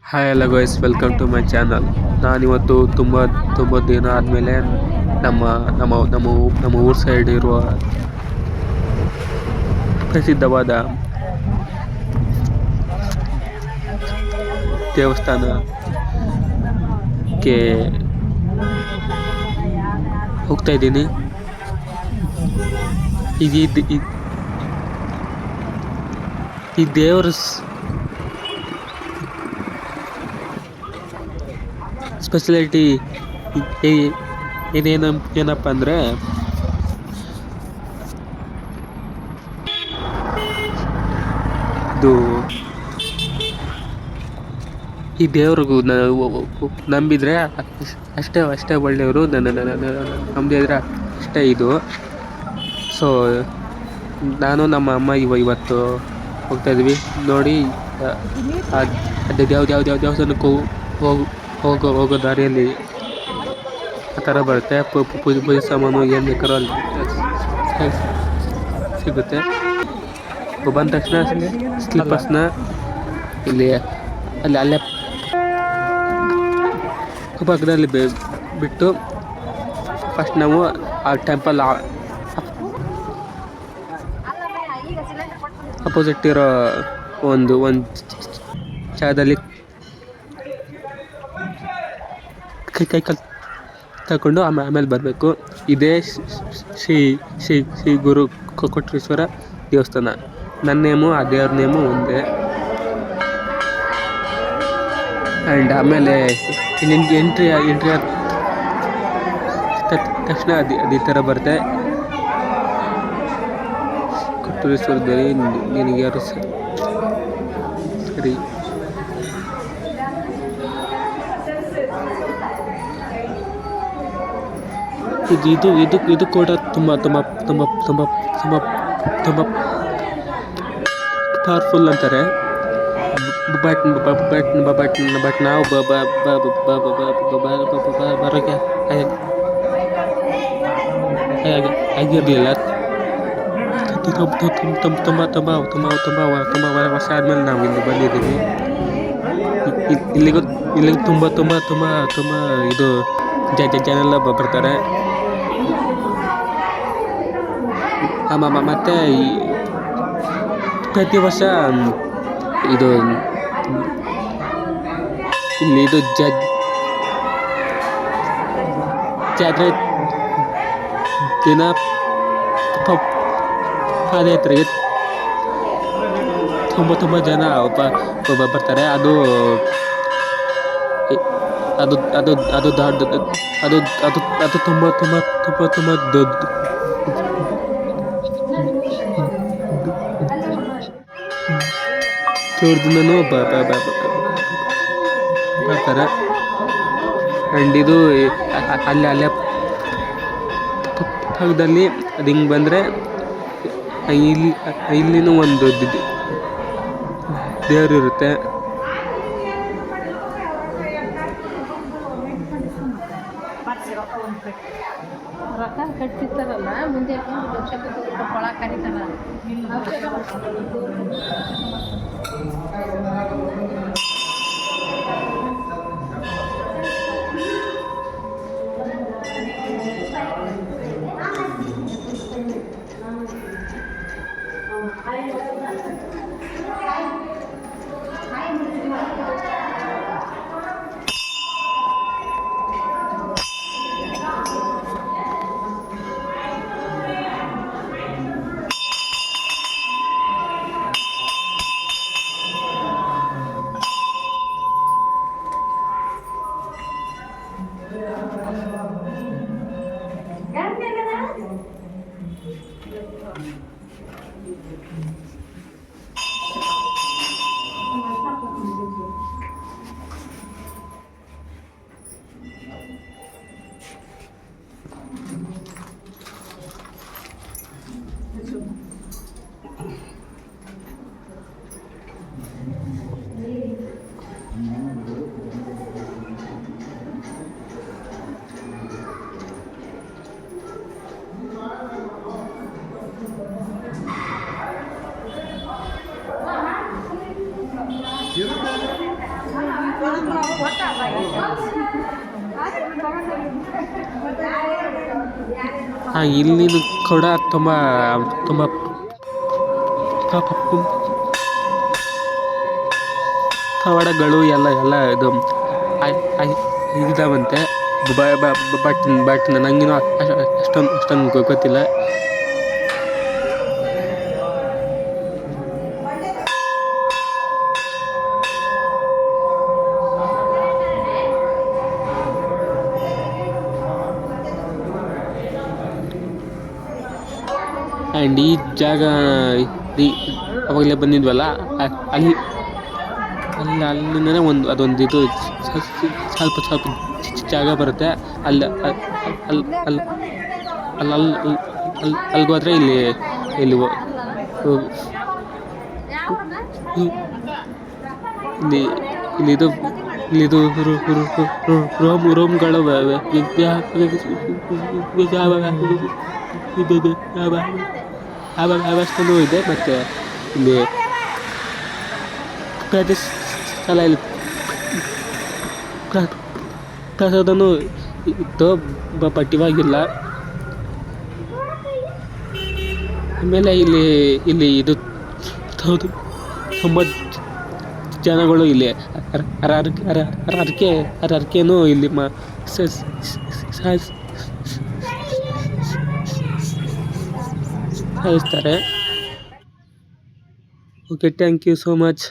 Hi ಎಲ್ಲ guys, welcome to my channel. ನಾನಿವತ್ತು ತುಂಬ ದಿನ ಆದಮೇಲೆ ನಮ್ಮ ನಮ್ಮ ನಮ್ಮ ನಮ್ಮ ಊರ ಸೈಡ್ ಇರುವ ಪ್ರಸಿದ್ಧವಾದ ದೇವಸ್ಥಾನಕ್ಕೆ ಹೋಗ್ತಾ ಇದ್ದೀನಿ. ಈ ದೇವರ ಸ್ಪೆಷಾಲಿಟಿ ಏನಪ್ಪ ಅಂದರೆ, ಇದು ಈ ದೇವ್ರಿಗೂ ನಂಬಿದರೆ ಅಷ್ಟೇ ಒಳ್ಳೆಯವರು, ನಂಬಿದ್ರೆ ಅಷ್ಟೇ ಇದು. ಸೊ ನಾನು ನಮ್ಮ ಅಮ್ಮ ಇವತ್ತು ಹೋಗ್ತಾ ಇದ್ವಿ. ನೋಡಿ, ದೇವಸ್ಥಾನಕ್ಕೆ ಹೋಗೋ ದಾರಿಯಲ್ಲಿ ಆ ಥರ ಬರುತ್ತೆ. ಪೂಜೆ ಸಾಮಾನು ಏನು ಬೇಕಾದ್ರೂ ಅಲ್ಲಿ ಸಿಗುತ್ತೆ. ಬಂದ ತಕ್ಷಣ ಸ್ಲಿಪ್ಪರ್ಸ್ನ ಅಲ್ಲೇ ಪಕ್ಕದಲ್ಲಿ ಬಿಟ್ಟು ಫಸ್ಟ್ ನಾವು ಆ ಟೆಂಪಲ್ ಅಪೋಸಿಟ್ ಇರೋ ಒಂದು ಜಾಗದಲ್ಲಿ ಕೈ ತಗೊಂಡು ಆಮೇಲೆ ಬರಬೇಕು. ಇದೇ ಶ್ರೀ ಗುರು ಕೊಟ್ರೇಶ್ವರ ದೇವಸ್ಥಾನ. ನನ್ನ ನೇಮು, ಆ ದೇವ್ರ ನೇಮು ಒಂದೇ. ಆ್ಯಂಡ್ ಆಮೇಲೆ ಎಂಟ್ರಿ ತಕ್ಷಣ ಅದು ಈ ಥರ ಬರುತ್ತೆ. ಕೊಟ್ರೇಶ್ವರದಲ್ಲಿ ನಿನಗೆ ಯಾರು ಸರಿ ಇದು ಕೂಡ ತುಂಬ ಪವರ್ಫುಲ್ ಅಂತಾರೆ. ಬಟ್ ನಾವು ಬರೋಕ್ಕೆ ಆಗಿರಲಿಲ್ಲ. ತುಂಬ ವರ್ಷ ಆದಮೇಲೆ ನಾವು ಇಲ್ಲಿ ಬಂದಿದ್ದೀವಿ. ಇಲ್ಲಿಗೂ ತುಂಬ ಇದು ಜನ ಬರ್ತಾರೆ. ಮತ್ತು ಪ್ರತಿ ವರ್ಷ ಇದು ಜಾತ್ರೆ ದಿನ ಪಾದಯಾತ್ರೆಗೆ ತುಂಬ ಜನ ಬರ್ತಾರೆ. ಅದು ತುಂಬ ದೊಡ್ಡ ದೂರದಿಂದನೂ ಬರ್ತಾರೆ. ಆ್ಯಂಡ್ ಇದು ಅಲ್ಲೇ ಪಕ್ಕದಲ್ಲಿ ಅದು ಹಿಂಗೆ ಬಂದರೆ ಇಲ್ಲಿನೂ ಒಂದು ದೇವರು ಇರುತ್ತೆ. ರೊಕ್ಕ ಕಟ್ತಿರ್ತಾರಲ್ಲ ಮುಂದೆ ಕೊಳ ಕರೀತಾರ. ಇಲ್ಲಿನೂ ಕೂಡ ತುಂಬ ತುಂಬ ಪವಾಡಗಳು ಎಲ್ಲ ಇದು ಇದಾವಂತೆ. ಬಟ್ ನನಗೇನು ಅಷ್ಟೊಂದು ಗೊತ್ತಿಲ್ಲ. ಆ್ಯಂಡ್ ಈ ಜಾಗ ಅವಾಗಲೇ ಬಂದಿದ್ವಲ್ಲ, ಅಲ್ಲಿಂದನೇ ಅದೊಂದು ಇದು ಸ್ವಲ್ಪ ಜಾಗ ಬರುತ್ತೆ. ಅಲ್ಲಿಗೋದ್ರೆ ಇಲ್ಲಿ ಇಲ್ಲಿದು ರೂಮ್ಗಳು ವ್ಯವಸ್ಥೆನೂ ಇದೆ. ಮತ್ತು ಇಲ್ಲಿ ಪ್ರತಿ ಸಲ ಇಲ್ಲಿ ಪ್ರಸಾದನೂ ಇತ್ತು, ಬಟ್ ಇವಾಗಿಲ್ಲ. ಆಮೇಲೆ ಇಲ್ಲಿ ಇದು ತುಂಬ ಜನಗಳು ಇಲ್ಲಿ ಹರಕೆನೂ ಇಲ್ಲಿ ಸಾಯಿಸ್ತಾರೆ. Okay, thank you so much.